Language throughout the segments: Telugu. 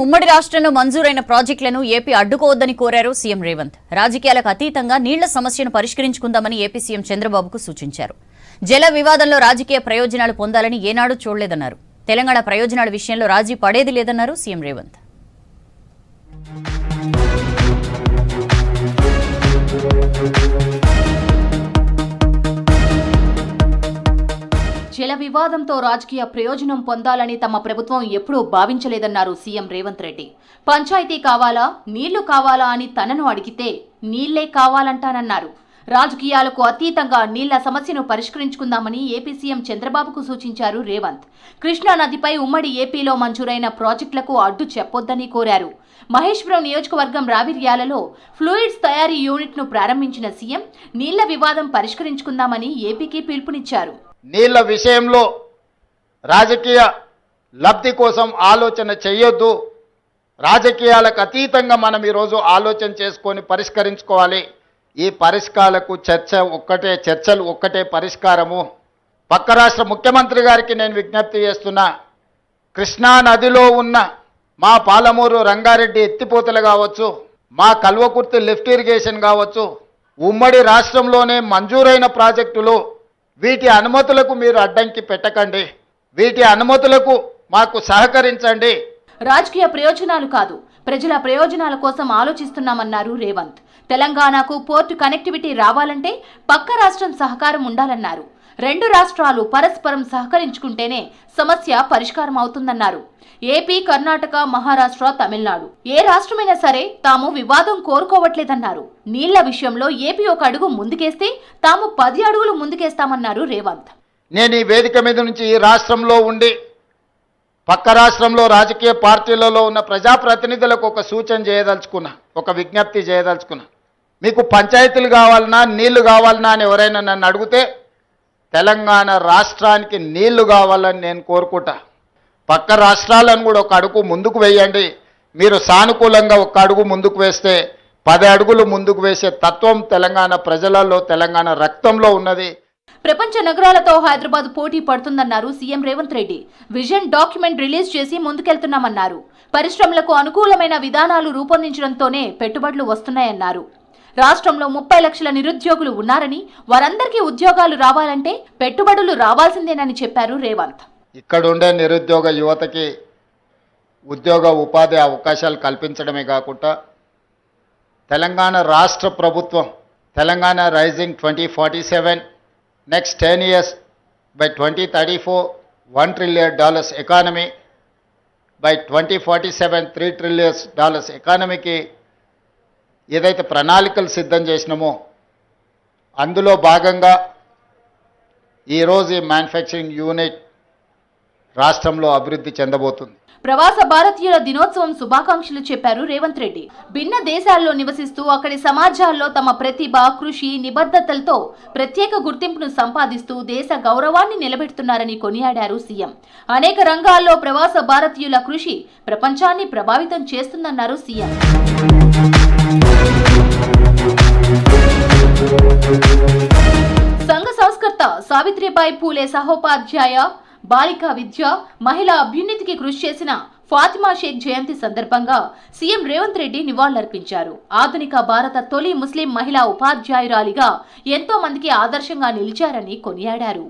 ఉమ్మడి రాష్ట్రంలో మంజూరైన ప్రాజెక్టులను ఏపీ అడ్డుకోవద్దని కోరారు సీఎం రేవంత్. రాజకీయాలకు అతీతంగా నీళ్ల సమస్యను పరిష్కరించుకుందామని ఏపీ సీఎం చంద్రబాబుకు సూచించారు. జల వివాదంలో రాజకీయ ప్రయోజనాలు పొందాలని ఏనాడూ చూడలేదన్నారు. తెలంగాణ ప్రయోజనాల విషయంలో రాజీ పడేది లేదన్నారు సీఎం రేవంత్. జల వివాదంతో రాజకీయ ప్రయోజనం పొందాలని తమ ప్రభుత్వం ఎప్పుడూ భావించలేదన్నారు సీఎం రేవంత్ రెడ్డి. పంచాయతీ కావాలా, నీళ్లు కావాలా అని తనను అడిగితే నీళ్లే కావాలంటానన్నారు. రాజకీయాలకు అతీతంగా నీళ్ల సమస్యను పరిష్కరించుకుందామని ఏపీ సీఎం చంద్రబాబుకు సూచించారు రేవంత్. కృష్ణా నదిపై ఉమ్మడి ఏపీలో మంజూరైన ప్రాజెక్టులకు అడ్డు చెప్పొద్దని కోరారు. మహేశ్వరం నియోజకవర్గం రావిర్యాలలో ఫ్లూయిడ్స్ తయారీ యూనిట్ను ప్రారంభించిన సీఎం నీళ్ల వివాదం పరిష్కరించుకుందామని ఏపీకి పిలుపునిచ్చారు. నీళ్ల విషయంలో రాజకీయ లబ్ధి కోసం ఆలోచన చేయొద్దు. రాజకీయాలకు అతీతంగా మనం ఈరోజు ఆలోచన చేసుకొని పరిష్కరించుకోవాలి. ఈ పరిష్కారాలకు చర్చలు ఒక్కటే పరిష్కారము. పక్క రాష్ట్ర ముఖ్యమంత్రి గారికి నేను విజ్ఞప్తి చేస్తున్నా, కృష్ణా నదిలో ఉన్న మా పాలమూరు రంగారెడ్డి ఎత్తిపోతలు కావచ్చు, మా కల్వకుర్తి లిఫ్ట్ ఇరిగేషన్ కావచ్చు, ఉమ్మడి రాష్ట్రంలోనే మంజూరైన ప్రాజెక్టులు, వీటి అనుమతులకు మీరు అడ్డంకి పెట్టకండి. వీటి అనుమతులకు మాకు సహకరించండి. రాజకీయ ప్రయోజనాలు కాదు, ప్రజల ప్రయోజనాల కోసం ఆలోచిస్తున్నామన్నారు రేవంత్. తెలంగాణకు పోర్టు కనెక్టివిటీ రావాలంటే పక్క రాష్ట్రం సహకారం ఉండాలన్నారు. రెండు రాష్ట్రాలు పరస్పరం సహకరించుకుంటేనే సమస్య పరిష్కారం అవుతుందన్నారు. ఏపీ, కర్ణాటక, మహారాష్ట్ర, తమిళనాడు ఏ రాష్ట్రమైనా సరే తాము వివాదం కోరుకోవట్లేదన్నారు. నీళ్ల విషయంలో ఏపీ ఒక అడుగు ముందుకేస్తే తాము 10 అడుగులు ముందుకేస్తామన్నారు రేవంత్. నేను ఈ వేదిక మీద నుంచి ఈ రాష్ట్రంలో ఉండి పక్క రాష్ట్రంలో రాజకీయ పార్టీలలో ఉన్న ప్రజాప్రతినిధులకు ఒక సూచన చేయదలుచుకున్నా, ఒక విజ్ఞప్తి చేయదలుచుకున్నా. మీకు పంచాయతీలు కావాలన్నా, నీళ్లు కావాలన్నా అని ఎవరైనా నన్ను అడిగితే తెలంగాణ రాష్ట్రానికి నీళ్లు కావాలని నేను కోరుకుంటా. పక్క రాష్ట్రాలను కూడా ఒక అడుగు ముందుకు వేయండి. మీరు సానుకూలంగా ఒక అడుగు ముందుకు వేస్తే 10 అడుగులు ముందుకు వేసే తత్వం తెలంగాణ ప్రజలలో, తెలంగాణ రక్తంలో ఉన్నది. ప్రపంచ నగరాలతో హైదరాబాద్ పోటీ పడుతుందన్నారు CM Revanth Reddy. Vision document release చేసి ముందుకెళ్తున్నామన్నారు. పరిశ్రమలకు అనుకూలమైన విధానాలు రూపొందించడంతోనే పెట్టుబడులు వస్తున్నాయన్నారు. రాష్ట్రంలో 30 లక్షల నిరుద్యోగులు ఉన్నారని, వారందరికీ ఉద్యోగాలు రావాలంటే పెట్టుబడులు రావాల్సిందేనని చెప్పారు రేవంత్. ఇక్కడుండే నిరుద్యోగ యువతకి ఉద్యోగ ఉపాధి అవకాశాలు కల్పించడమే కాకుండా తెలంగాణ రాష్ట్ర ప్రభుత్వం Telangana rising 2047 next 10 years by 2034 $1 trillion economy, by 2047 $3 trillion ఎకానమీకి ఏదైతే ప్రణాళికలు సిద్ధం చేసినామో అందులో భాగంగా ఈరోజు ఈ మ్యానుఫ్యాక్చరింగ్ యూనిట్ రాష్ట్రంలో అభివృద్ధి చెందబోతుంది. ప్రవాస భారతీయుల దినోత్సవం శుభాకాంక్షలు చెప్పారు రేవంత్ రెడ్డి. భిన్న దేశాల్లో నివసిస్తూ అక్కడి సమాజాల్లో తమ ప్రతిభ, కృషి, నిబద్ధతలతో ప్రత్యేక గుర్తింపును సంపాదిస్తూ దేశ గౌరవాన్ని నిలబెడుతున్నారని కొనియాడారు సీఎం. అనేక రంగాల్లో ప్రవాస భారతీయుల కృషి ప్రపంచాన్ని ప్రభావితం చేస్తుందన్నారు సీఎం. సంఘ సంస్కర్త సావిత్రిబాయి పూలే సహోపాధ్యాయ బాలికా విద్య, మహిళా అభ్యున్నతికి కృషి చేసిన ఫాతిమా షేక్ జయంతి సందర్భంగా సీఎం రేవంత్ రెడ్డి నివాళులర్పించారు. ఆధునిక భారత తొలి ముస్లిం మహిళా ఉపాధ్యాయురాలిగా ఎంతో మందికి ఆదర్శంగా నిలిచారని కొనియాడారు.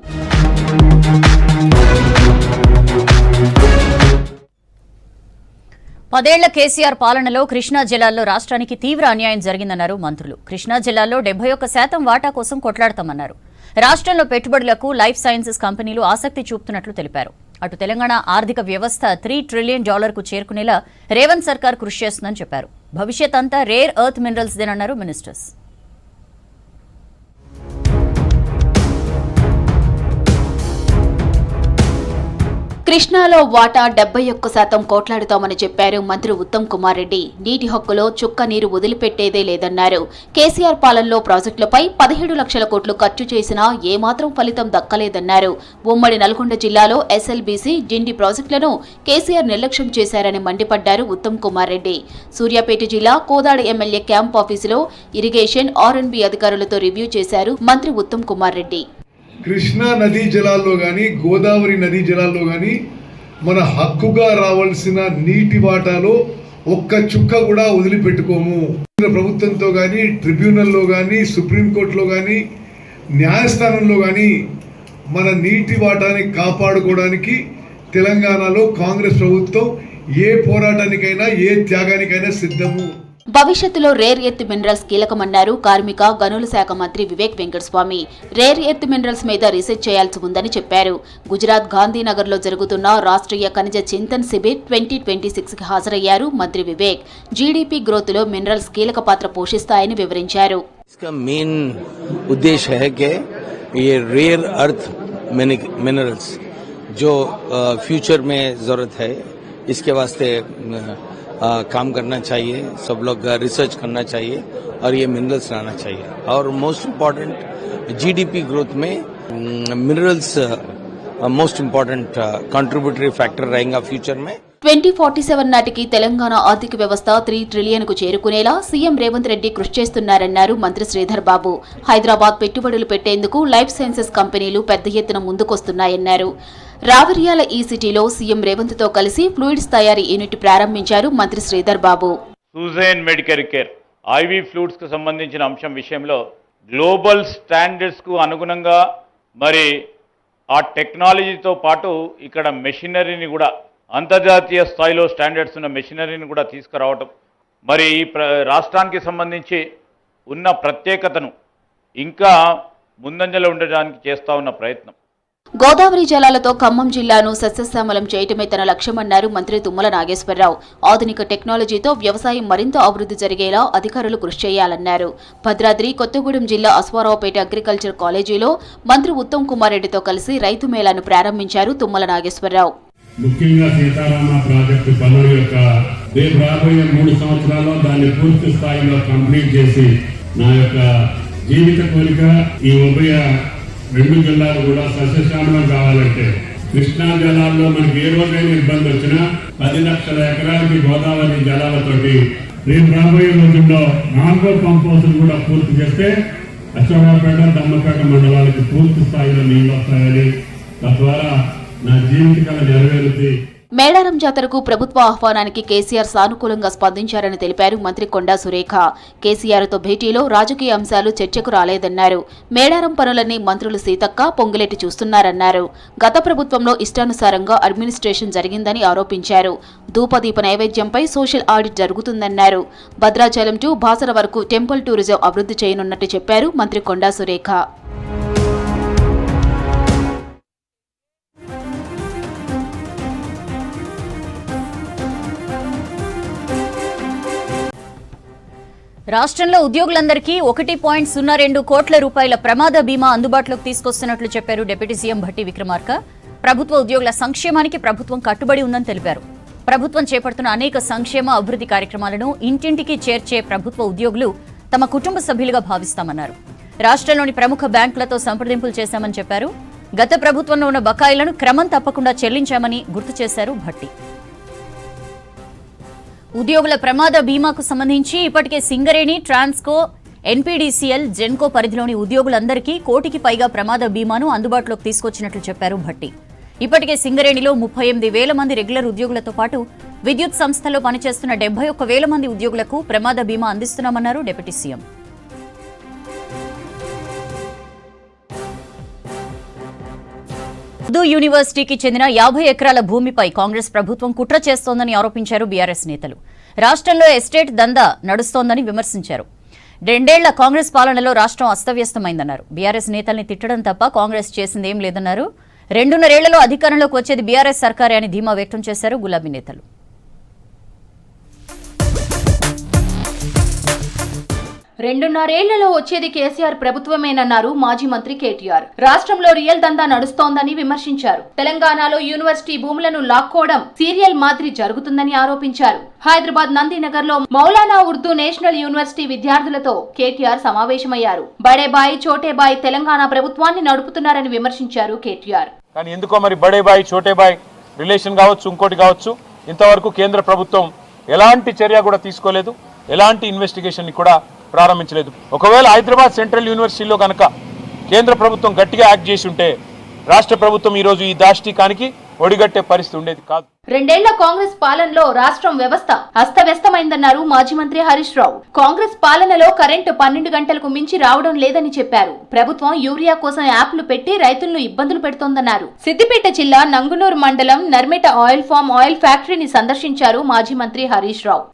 పదేళ్ల కేసీఆర్ పాలనలో కృష్ణా జిల్లాలో రాష్ట్రానికి తీవ్ర అన్యాయం జరిగిందన్నారు మంత్రులు. కృష్ణా జిల్లాలో 71% వాటా కోసం కొట్లాడతామన్నారు. రాష్ట్రంలో పెట్టుబడులకు లైఫ్ సైన్సెస్ కంపెనీలు ఆసక్తి చూపుతున్నట్లు తెలిపారు. అటు తెలంగాణ ఆర్థిక వ్యవస్థ $3 trillion కు చేరుకునేలా రేవంత్ సర్కార్ కృషి చేస్తుందని చెప్పారు. భవిష్యత్ అంతా రేర్ ఎర్త్ మినరల్స్ దేనన్నారు మినిస్టర్స్. కృష్ణాలో వాటా 71% కోట్లాడుతామని చెప్పారు మంత్రి ఉత్తమ్ కుమార్ రెడ్డి. నీటి హక్కులో చుక్క నీరు వదిలిపెట్టేదే లేదన్నారు. కేసీఆర్ పాలనలో ప్రాజెక్టులపై 17 లక్షల కోట్లు ఖర్చు చేసినా ఏమాత్రం ఫలితం దక్కలేదన్నారు. ఉమ్మడి నల్గొండ జిల్లాలో ఎస్ఎల్బీసీ, జిండి ప్రాజెక్టులను కేసీఆర్ నిర్లక్ష్యం చేశారని మండిపడ్డారు ఉత్తమ్ కుమార్ రెడ్డి. సూర్యాపేట జిల్లా కోదాడ ఎమ్మెల్యే క్యాంప్ ఆఫీసులో ఇరిగేషన్, ఆర్ఎండ్బీ అధికారులతో రివ్యూ చేశారు మంత్రి ఉత్తమ్ కుమార్ రెడ్డి. కృష్ణా నదీ జలాల్లో కానీ, గోదావరి నదీ జలాల్లో కానీ మన హక్కుగా రావాల్సిన నీటి వాటాలో ఒక్క చుక్క కూడా వదిలిపెట్టుకోము. ప్రభుత్వంతో కానీ, ట్రిబ్యునల్లో కానీ, సుప్రీంకోర్టులో కానీ, న్యాయస్థానంలో కానీ మన నీటి వాటాని కాపాడుకోవడానికి తెలంగాణలో కాంగ్రెస్ ప్రభుత్వం ఏ పోరాటానికైనా, ఏ త్యాగానికైనా సిద్ధము. భవిష్యత్తులో రేర్ ఎర్త్ మినరల్స్ కీలకమన్నారు కార్మిక గనుల శాఖ మంత్రి Vivek Venkataswamy. Rare earth minerals మీద రీసెర్చ్ చేయాల్సి ఉందని చెప్పారు. గుజరాత్ గాంధీనగర్లో జరుగుతున్న రాష్ట్రీయ ఖనిజ చింతన్ శిబిర్ 2026కి హాజరయ్యారు మంత్రి వివేక్. జీడీపీ గ్రోత్లో మినరల్స్ కీలక పాత్ర పోషిస్తాయని వివరించారు. इसका मेन उद्देश्य है कि ये रेयर अर्थ मिनरल्स जो फ्यूचर में ज़रूरत है, इसके वास्ते काम करना चाहिए, सब लोग रिसर्च करना चाहिए और ये मिनरल्स लाना चाहिए. और मोस्ट इम्पॉर्टेंट जीडीपी ग्रोथ में minerals most important contributory factor रहेगा फ्यूचर में. 2047 నాటికి తెలంగాణ ఆర్థిక వ్యవస్థ 3 ట్రిలియన్కు చేరుకునేలా సీఎం రేవంత్ రెడ్డి కృషి చేస్తున్నారన్నారు మంత్రి శ్రీధర్ బాబు. హైదరాబాద్ పెట్టుబడులు పెట్టేందుకు లైఫ్ సైన్సెస్ కంపెనీలు పెద్ద ఎత్తున ముందుకొస్తున్నాయన్నారు. రావరియాల ఈ సిటీలో సీఎం రేవంత్ తో కలిసి ఫ్లూయిడ్స్ తయారీ యూనిట్ ప్రారంభించారు మంత్రి Sridhar Babu. సూజైన్ medical care ivy fluids కు సంబంధించిన అంశం విషయంలో గ్లోబల్ స్టాండర్డ్స్ కు అనుగుణంగా మరి ఆ టెక్నాలజీతో పాటు ఇక్కడ మెషినరీని కూడా అంతర్జాతీయ స్థాయిలో స్టాండర్డ్స్ ఉన్న మెషినరీని కూడా తీసుకురావటం, మరి ఈ రాష్ట్రానికి సంబంధించి ఉన్న ప్రత్యేకతను ఇంకా ముందంజలో ఉండడానికి చేస్తా ఉన్న ప్రయత్నం. గోదావరి జలాలతో ఖమ్మం జిల్లాను సస్యశ్యామలం చేయటమే తన లక్ష్యమన్నారు మంత్రి తుమ్మల నాగేశ్వరరావు. ఆధునిక టెక్నాలజీతో వ్యవసాయం మరింత అభివృద్ధి జరిగేలా అధికారులు కృషి చేయాలన్నారు. భద్రాద్రి కొత్తగూడెం జిల్లా అశ్వారావుపేట అగ్రికల్చర్ కాలేజీలో మంత్రి ఉత్తమ్ కుమార్ రెడ్డితో కలిసి రైతు మేళాను ప్రారంభించారు తుమ్మల నాగేశ్వరరావు. ముఖ్యంగా సీతారామ ప్రాజెక్టు పనుల యొక్క రేపు రాబోయే 3 సంవత్సరాల్లో దాన్ని పూర్తి స్థాయిలో కంప్లీట్ చేసి నా యొక్క జీవిత కోరిక ఈ ఉభయ 2 జిల్లాలు కూడా సస్యశ్యామలం కావాలంటే కృష్ణా జలాల్లో మనకి ఏ రోజైనా ఇబ్బంది వచ్చినా 10 లక్షల ఎకరాలకి గోదావరి జలాలతోటి రేపు రాబోయే రోజుల్లో 4వ పంప్ హౌస్ను కూడా పూర్తి చేస్తే అశ్వారావుపేట, దమ్మపేట మండలాలకు పూర్తి స్థాయిలో నీళ్లు వస్తాయని, తద్వారా నా జీవితకాల నెరవేరుతుంది. మేడారం జాతరకు ప్రభుత్వ ఆహ్వానానికి కేసీఆర్ సానుకూలంగా స్పందించారని తెలిపారు మంత్రి కొండా సురేఖ. కేసీఆర్తో భేటీలో రాజకీయ అంశాలు చర్చకు రాలేదన్నారు. మేడారం పనులన్నీ మంత్రులు సీతక్క, పొంగులేటి చూస్తున్నారన్నారు. గత ప్రభుత్వంలో ఇష్టానుసారంగా అడ్మినిస్ట్రేషన్ జరిగిందని ఆరోపించారు. ధూపదీప నైవేద్యంపై సోషల్ ఆడిట్ జరుగుతుందన్నారు. భద్రాచలం టు బాసర వరకు టెంపుల్ టూరిజం అభివృద్ధి చేయనున్నట్టు చెప్పారు మంత్రి కొండా సురేఖ. రాష్ట్రంలో ఉద్యోగులందరికీ 1.02 కోట్ల రూపాయల ప్రమాద బీమా అందుబాటులోకి తీసుకొస్తున్నట్లు చెప్పారు డిప్యూటీ సీఎం భట్టి విక్రమార్క. ప్రభుత్వ ఉద్యోగుల సంక్షేమానికి ప్రభుత్వం కట్టుబడి ఉందని తెలిపారు. ప్రభుత్వం చేపడుతున్న అనేక సంక్షేమ అభివృద్ధి కార్యక్రమాలను ఇంటింటికి చేర్చే ప్రభుత్వ ఉద్యోగులు తమ కుటుంబ సభ్యులుగా భావిస్తామన్నారు. రాష్ట్రంలోని ప్రముఖ బ్యాంకులతో సంప్రదింపులు చేశామని చెప్పారు. గత ప్రభుత్వంలో ఉన్న బకాయిలను క్రమం తప్పకుండా చెల్లించామని గుర్తు చేశారు భట్టి. ఉద్యోగుల ప్రమాద బీమాకు సంబంధించి ఇప్పటికే సింగరేణి, ట్రాన్స్కో, ఎన్పీడీసీఎల్, జెన్కో పరిధిలోని ఉద్యోగులందరికీ 1 కోటికి పైగా ప్రమాద బీమాను అందుబాటులోకి తీసుకొచ్చినట్లు చెప్పారు భట్టి. ఇప్పటికే సింగరేణిలో 38,000 మంది రెగ్యులర్ ఉద్యోగులతో పాటు విద్యుత్ సంస్థలో పనిచేస్తున్న 71,000 మంది ఉద్యోగులకు ప్రమాద బీమా అందిస్తున్నామన్నారు డిప్యూటీ సీఎం. ఉర్దూ యూనివర్సిటీకి చెందిన 50 ఎకరాల భూమిపై కాంగ్రెస్ ప్రభుత్వం కుట్ర చేస్తోందని ఆరోపించారు బీఆర్ఎస్ నేతలు. రాష్ట్రంలో ఎస్టేట్ దందా నడుస్తోందని విమర్శించారు. 2 ఏళ్ల కాంగ్రెస్ పాలనలో రాష్ట్రం అస్తవ్యస్తమైందన్నారు. బీఆర్ఎస్ నేతల్ని తిట్టడం తప్ప కాంగ్రెస్ చేసిందేం లేదన్నారు. 2.5 ఏళ్లలో అధికారంలోకి వచ్చేది బీఆర్ఎస్ సర్కారే అని ధీమా వ్యక్తం చేశారు గులాబీ నేతలు. 2.5 ఏళ్లలో వచ్చేది కేసీఆర్ ప్రభుత్వమేనన్నారు మాజీ మంత్రి కేటీఆర్. రాష్ట్రంలో రియల్ దందా నడుస్తోందని విమర్శించారు. తెలంగాణలో యూనివర్సిటీ భూములను లాక్కోవడం సీరియల్ మాదిరి జరుగుతుందని ఆరోపించారు. హైదరాబాద్ నందినగర్ లో మౌలానా ఉర్దూ నేషనల్ యూనివర్సిటీ విద్యార్థులతో కేటీఆర్ సమావేశమయ్యారు. బడేబాయి, చోటేబాయి తెలంగాణ ప్రభుత్వాన్ని నడుపుతున్నారని విమర్శించారు కేటీఆర్. కానీ ఎందుకో మరి బడేబాయి, చోటేబాయి రిలేషన్ కావచ్చు, ఇంకోటి కావచ్చు, ఇంతవరకు కేంద్ర ప్రభుత్వం ఎలాంటి చర్య కూడా తీసుకోలేదు, ఎలాంటి ఇన్వెస్టిగేషన్ కూడా ప్రారంభించలేదు. ఒకవేళ హైదరాబాద్ సెంట్రల్ యూనివర్సిటీలో కనుక కేంద్ర ప్రభుత్వం గట్టిగా యాక్ట్ చేసి ఉంటే రాష్ట్ర ప్రభుత్వం ఈరోజు ఈ దాష్టికానికి ఒడిగట్టే పరిస్థితి ఉండేది కాదు. 2 ఏళ్ల కాంగ్రెస్ పాలనలో రాష్ట్రం వ్యవస్థ అస్తవ్యస్తమైందన్నారు మాజీ మంత్రి హరీష్ రావు. కాంగ్రెస్ పాలనలో కరెంటు 12 గంటలకు మించి రావడం లేదని చెప్పారు. ప్రభుత్వం యూరియా కోసం యాప్లు పెట్టి రైతులను ఇబ్బందులు పెడుతోందన్నారు. సిద్దిపేట జిల్లా నంగునూరు మండలం నర్మెట ఆయిల్ ఫామ్ ఆయిల్ ఫ్యాక్టరీని సందర్శించారు మాజీ మంత్రి హరీష్ రావు.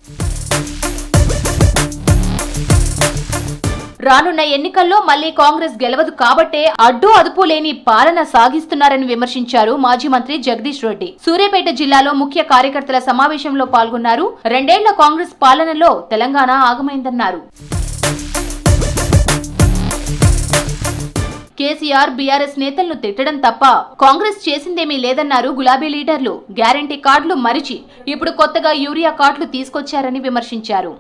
రానున్న ఎన్నికల్లో మళ్లీ కాంగ్రెస్ గెలవదు కాబట్టే అడ్డు అదుపు లేని పాలన సాగిస్తున్నారని విమర్శించారు మాజీ మంత్రి జగదీష్ రెడ్డి. సూర్యాపేట జిల్లాలో ముఖ్య కార్యకర్తల సమావేశంలో పాల్గొన్నారు. 2 ఏళ్ల కాంగ్రెస్ పాలనలో తెలంగాణ ఆగమైందన్నారు. కేసీఆర్ బీఆర్ఎస్ నేతలను తిట్టడం తప్ప కాంగ్రెస్ చేసిందేమీ లేదన్నారు గులాబీ లీడర్లు. గ్యారంటీ కార్డులు మరిచి ఇప్పుడు కొత్తగా యూరియా కార్డులు తీసుకొచ్చారని విమర్శించారు.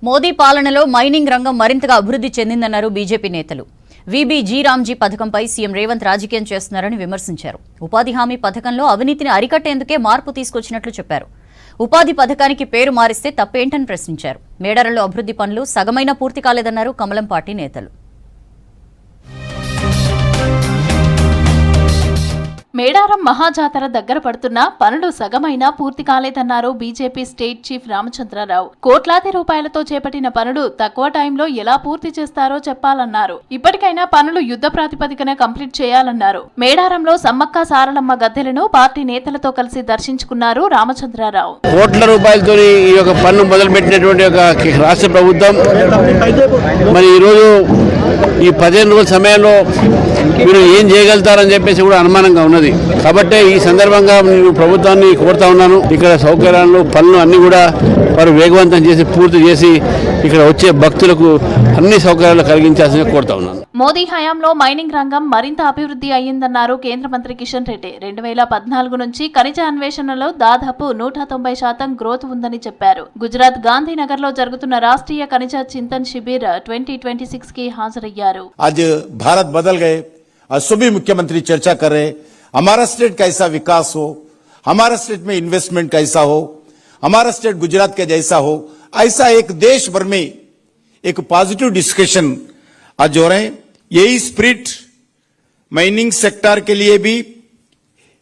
మోదీ పాలనలో మైనింగ్ రంగం మరింతగా అభివృద్ధి చెందిందన్నారు బీజేపీ నేతలు. వీబీజీ రామ్జీ పథకంపై సీఎం రేవంత్ రాజకీయం చేస్తున్నారని విమర్శించారు. ఉపాధి హామీ పథకంలో అవినీతిని అరికట్టేందుకే మార్పు తీసుకొచ్చినట్లు చెప్పారు. ఉపాధి పథకానికి పేరు మారిస్తే తప్పేంటని ప్రశ్నించారు. మేడారంలో అభివృద్ధి పనులు సగమైనా పూర్తి కాలేదన్నారు కమలం పార్టీ నేతలు. మేడారం మహాజాతర దగ్గర పడుతున్నా పనులు సగమైనా పూర్తి కాలేదన్నారు బీజేపీ స్టేట్ చీఫ్ రామచంద్రరావు. కోట్లాది రూపాయలతో చేపట్టిన పనులు తక్కువ టైంలో ఎలా పూర్తి చేస్తారో చెప్పాలన్నారు. ఇప్పటికైనా పనులు యుద్ధ ప్రాతిపదికన కంప్లీట్ చేయాలన్నారు. మేడారంలో సమ్మక్క సారలమ్మ గద్దెలను పార్టీ నేతలతో కలిసి దర్శించుకున్నారు రామచంద్రరావు. కోట్ల రూపాయలతో ఈ యొక్క పన్ను మొదలుపెట్టినటువంటి ఒక రాష్ట్ర ప్రభుత్వం మరి ఈరోజు ఈ 15 రోజుల సమయంలో మీరు ఏం చేయగలుగుతారని చెప్పేసి కూడా అనుమానంగా ఉన్నది. కాబట్టి ఈ సందర్భంగా నేను ప్రభుత్వాన్ని కోరుతా ఉన్నాను, ఇక్కడ సౌకర్యాలు పనులు అన్ని కూడా వారు వేగవంతం చేసి పూర్తి చేసి ఇక్కడ వచ్చే భక్తులకు అన్ని సౌకర్యాలు కలిగించాల్సిన కోరుతా ఉన్నాను. మోదీ హయాంలో మైనింగ్ రంగం మరింత అభివృద్ధి అయ్యిందన్నారు కేంద్ర మంత్రి కిషన్ రెడ్డి. 2014 నుంచి ఖనిజ అన్వేషణలో దాదాపు 190% గ్రోత్ ఉందని చెప్పారు. గుజరాత్ గాంధీనగర్ లో జరుగుతున్న రాష్ట్రీయ ఖనిజ చింతన్ శిబిర్ 2026 కి హాజరయ్యారు. आज भारत बदल गए और सभी मुख्यमंत्री चर्चा कर रहे हमारा स्टेट कैसा विकास हो, हमारा स्टेट में इन्वेस्टमेंट कैसा हो, हमारा स्टेट गुजरात के जैसा हो, ऐसा एक देश भर में एक पॉजिटिव डिस्कशन आज हो रहे हैं. यही स्पिरिट माइनिंग सेक्टर के लिए भी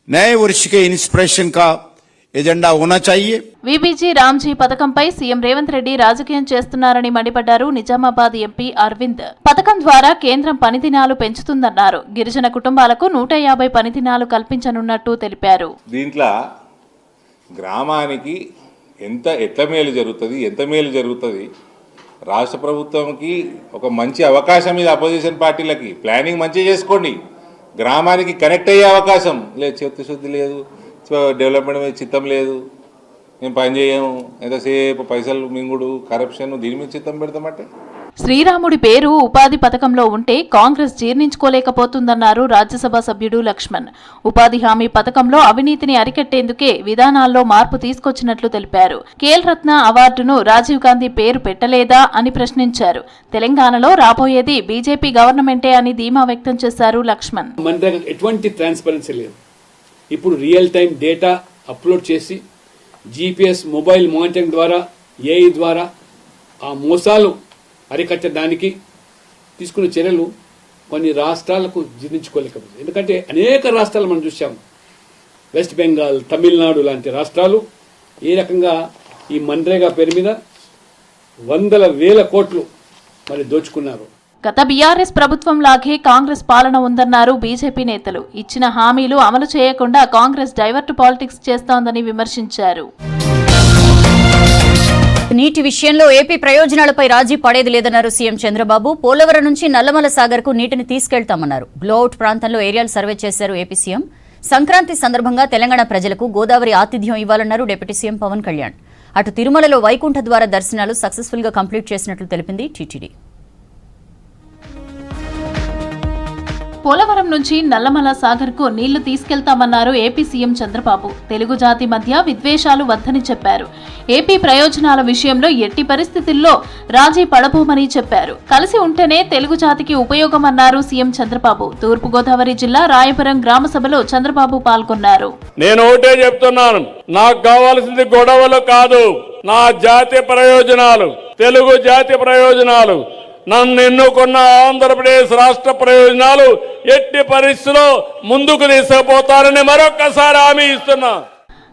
नए वर्ष के इंस्पिरेशन का ఎజెండా होना चाहिए. వీబీజీ రామ్జీ పథకంపై సీఎం రేవంత్ రెడ్డి రాజకీయం చేస్తున్నారని మండిపడ్డారు నిజామాబాద్ ఎంపీ అరవింద్. పథకం ద్వారా కేంద్రం పనిదినాలు పెంచుతుందన్నారు. గిరిజన కుటుంబాలకు 150 పనిదినాలు కల్పించనున్నట్టు తెలిపారు. దీంట్లో గ్రామానికి ఎట్లా మేలు జరుగుతుంది రాష్ట్ర ప్రభుత్వంకి ఒక మంచి అవకాశం ఇది. అపోజిషన్ పార్టీలకి ప్లానింగ్ మంచిగా చేసుకోండి, గ్రామానికి కనెక్ట్ అయ్యే అవకాశం లేదు. చిత్తశుద్ధి లేదు, డెవలప్మెంట్ మీద చిత్తం లేదు, మేము పని చేయము, ఎంతసేపు పైసలు మింగుడు, కరప్షన్, దీని మీద చిత్తం పెడతామంటే. శ్రీరాముడి పేరు ఉపాధి పథకంలో ఉంటే కాంగ్రెస్ జీర్ణించుకోలేకపోతుందన్నారు రాజ్యసభ సభ్యుడు లక్ష్మణ్. ఉపాధి హామీ పథకంలో అవినీతిని అరికట్టేందుకే విధానాల్లో మార్పు తీసుకొచ్చినట్లు తెలిపారు. ఖేల్ రత్న అవార్డును రాజీవ్ గాంధీ పేరు పెట్టలేదా అని ప్రశ్నించారు. తెలంగాణలో రాబోయేది బీజేపీ గవర్నమెంటే అని ధీమా వ్యక్తం చేశారు లక్ష్మణ్. ఎటువంటి ట్రాన్స్పరెన్సీ లేదు. ఇప్పుడు రియల్ టైం డేటా అప్లోడ్ చేసి జీపీఎస్ మొబైల్ మానిటరింగ్ ద్వారా ఏఐ ద్వారా ఆ మోసాలు అరికట్టడానికి తీసుకున్న చర్యలు కొన్ని రాష్ట్రాలకు జీర్ణించుకోలేకపోతుంది. ఎందుకంటే అనేక రాష్ట్రాలు మనం చూసాం, వెస్ట్ బెంగాల్, తమిళనాడు లాంటి రాష్ట్రాలు ఏ రకంగా ఈ మన్రేగా పేరు మీద 100,000 కోట్లు మరి దోచుకున్నారు. గత బీఆర్ఎస్ ప్రభుత్వం లాగే కాంగ్రెస్ పాలన ఉందన్నారు బీజేపీ నేతలు. ఇచ్చిన హామీలు అమలు చేయకుండా కాంగ్రెస్ డైవర్ట్ పాలిటిక్స్ చేస్తోందని విమర్శించారు. నీటి విషయంలో ఏపీ ప్రయోజనాలపై రాజీ పడేది లేదన్నారు సీఎం చంద్రబాబు. పోలవరం నుంచి నల్లమల సాగర్ కు నీటిని తీసుకెళ్తామన్నారు. బ్లోఅవుట్ ప్రాంతంలో ఏరియాలు సర్వే చేశారు ఏపీ సీఎం. సంక్రాంతి సందర్భంగా తెలంగాణ ప్రజలకు గోదావరి ఆతిథ్యం ఇవ్వాలన్నారు డిప్యూటీ సీఎం పవన్ కళ్యాణ్. అటు తిరుమలలో వైకుంఠ ద్వార దర్శనాలు సక్సెస్ఫుల్ గా కంప్లీట్ చేసినట్లు తెలిపింది టీటీడీ. పోలవరం నుంచి నల్లమల సాగర్ కు నీళ్లు తీసుకెళ్తామన్నారు ఏపీ సీఎం చంద్రబాబు. తెలుగు జాతి మధ్య విద్వేషాలు వద్దని చెప్పారు. ఏపీ ప్రయోజనాల విషయంలో ఎట్టి పరిస్థితుల్లో రాజీ పడబోమని చెప్పారు. కలిసి ఉంటేనే తెలుగు జాతికి ఉపయోగమన్నారు సీఎం చంద్రబాబు. తూర్పుగోదావరి జిల్లా రాయపురం గ్రామ సభలో చంద్రబాబు పాల్గొన్నారు. నేను ఒకటే చెప్తున్నాను, నాకు కావాల్సింది గొడవలు కాదు, నా జాతి ప్రయోజనాలు, తెలుగు జాతి ప్రయోజనాలు. నన్ను ఎన్నుకున్న ఆంధ్రప్రదేశ్ రాష్ట్ర ప్రయోజనాలు ఎట్టి పరిస్థితుల్లో ముందుకు తీసుకుపోతారని మరొక్కసారి హామీ ఇస్తున్నా.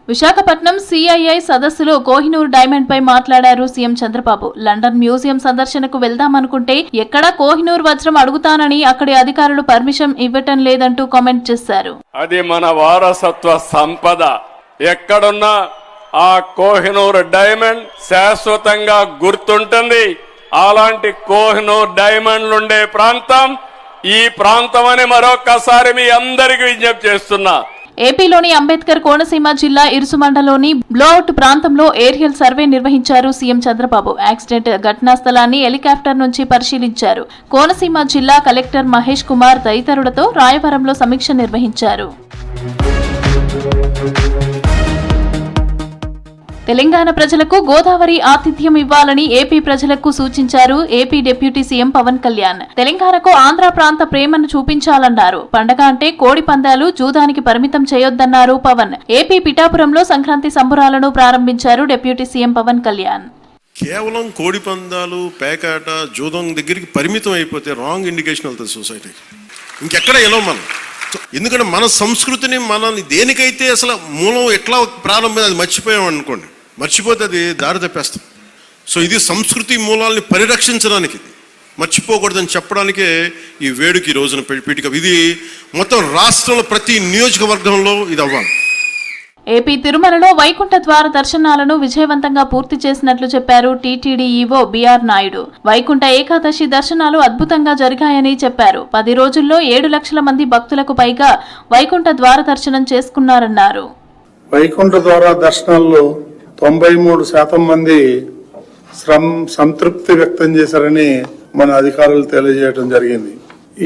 విశాఖపట్నం సిఐఐ సదస్సులో కోహినూర్ డైమండ్ పై మాట్లాడారు సీఎం చంద్రబాబు. లండన్ మ్యూజియం సందర్శనకు వెళ్దామనుకుంటే ఎక్కడా కోహినూర్ వజ్రం అడుగుతానని అక్కడి అధికారులు పర్మిషన్ ఇవ్వటం లేదంటూ కామెంట్ చేశారు. అది మన వారసత్వ సంపద. ఎక్కడున్నా ఆ కోహినూర్ డైమండ్ శాశ్వతంగా గుర్తుంటుంది. అలాంటి కోహినూర్ డైమండ్లుండే ప్రాంతం ఈ ప్రాంతం అని మరొక్కసారి మీ అందరికీ విజ్ఞప్తి చేస్తున్నా. ఏపీలోని అంబేద్కర్ కోనసీమ జిల్లా ఇరుసుమండలోని బ్లోఅవుట్ ప్రాంతంలో ఏరియల్ సర్వే నిర్వహించారు సీఎం చంద్రబాబు. యాక్సిడెంట్ ఘటనా స్థలాన్ని హెలికాప్టర్ నుంచి పరిశీలించారు. కోనసీమ జిల్లా కలెక్టర్ మహేష్ కుమార్ తదితరులతో రాయవరంలో సమీక్ష నిర్వహించారు. తెలంగాణ ప్రజలకు గోదావరి ఆతిథ్యం ఇవ్వాలని ఏపీ ప్రజలకు సూచించారు AP deputy CM Pawan Kalyan. తెలంగాణకు ఆంధ్ర ప్రాంత ప్రేమను చూపించాలన్నారు. పండగ అంటే కోడి పందాలు, జూదానికి పరిమితం చేయొద్దన్నారు పవన్. ఏపీ పిఠాపురంలో సంక్రాంతి సంబురాలను ప్రారంభించారు డిప్యూటీ సీఎం పవన్ కళ్యాణ్. కేవలం కోడి పందాలు, పేకాట, జూదం దగ్గరికి పరిమితం అయిపోతే రాంగ్ ఇండికేషన్ వెళ్తుంది సొసైటీకి. ఇంకెక్కడ ఎలా మనం, ఎందుకంటే మన సంస్కృతిని మనల్ని దేనికైతే అసలు మూలం ఎట్లా ప్రారంభం అది మర్చిపోయాం అనుకోండి, మర్చిపోతే అది దారి తప్పేస్తాం. సో ఇది సంస్కృతి మూలాల్ని పరిరక్షించడానికి, మర్చిపోకూడదని చెప్పడానికే ఈ వేడుక ఈ రోజున పీఠిక. ఇది మొత్తం రాష్ట్రంలో ప్రతి నియోజకవర్గంలో ఇది అవ్వాలి. ఏపీ తిరుమలలో వైకుంఠ ద్వార దర్శనాలను విజయవంతంగా పూర్తి చేసినట్లు చెప్పారు TTD EO B R Naidu. Vaikuntha Ekadashi దర్శనాలు అద్భుతంగా జరిగాయని చెప్పారు. 10 రోజుల్లో 7 లక్షల మంది భక్తులకు పైగా వైకుంఠ ద్వార దర్శనం చేసుకున్నారన్నారు. వైకుంఠ ద్వార దర్శనాల్లో 93% మంది సంతృప్తి వ్యక్తం చేశారని మన అధికారులు తెలియజేయడం జరిగింది.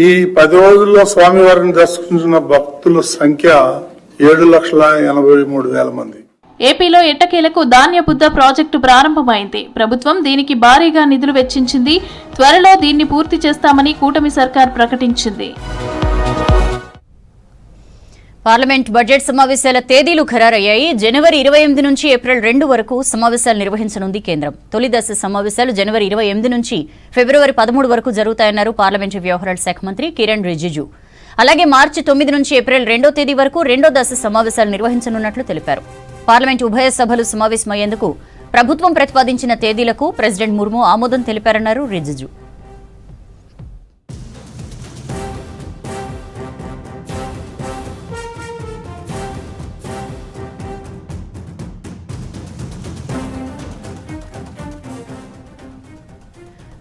ఈ 10 రోజుల్లో స్వామివారిని దర్శించిన భక్తుల సంఖ్య 7,83,000 మంది. ఏపీలో ఎట్టకేలకు ధాన్య బుద్ధ ప్రాజెక్టు ప్రారంభమైంది. ప్రభుత్వం దీనికి భారీగా నిధులు వెచ్చించింది. త్వరలో దీన్ని పూర్తి చేస్తామని కూటమి సర్కార్ ప్రకటించింది. పార్లమెంట్ బడ్జెట్ సమావేశాల తేదీలు ఖరారయ్యాయి. జనవరి 28 నుంచి ఏప్రిల్ 2 వరకు సమావేశాలు నిర్వహించనుంది కేంద్రం. తొలి దశ సమావేశాలు జనవరి 28 నుంచి ఫిబ్రవరి 13 వరకు జరుగుతాయన్నారు పార్లమెంటు వ్యవహారాల శాఖ మంత్రి కిరణ్ రిజిజు. అలాగే మార్చి 9 నుంచి ఏప్రిల్ 2వ తేదీ వరకు రెండో దశ సమావేశాలు నిర్వహించనున్నట్లు తెలిపారు. పార్లమెంటు ఉభయ సభలు సమావేశమయ్యేందుకు ప్రభుత్వం ప్రతిపాదించిన తేదీలకు ప్రెసిడెంట్ ముర్ము ఆమోదం తెలిపారన్నారు రిజిజు.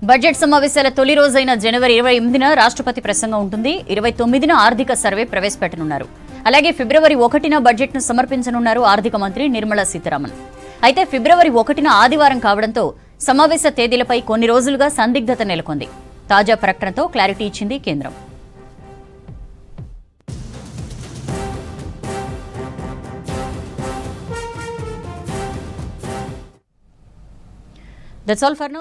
బడ్జెట్ సమావేశాల తొలి రోజైన జనవరి 28న రాష్ట్రపతి ప్రసంగం ఉంటుంది. 29న ఆర్థిక సర్వే ప్రవేశపెట్టనున్నారు. అలాగే ఫిబ్రవరి 1న బడ్జెట్ను సమర్పించనున్నారు ఆర్థిక మంత్రి నిర్మలా సీతారామన్. అయితే ఫిబ్రవరి 1న ఆదివారం కావడంతో సమావేశ తేదీలపై కొన్ని రోజులుగా సందిగ్ధత నెలకొంది. తాజా ప్రకటనతో క్లారిటీ ఇచ్చింది కేంద్రం. That's all for now.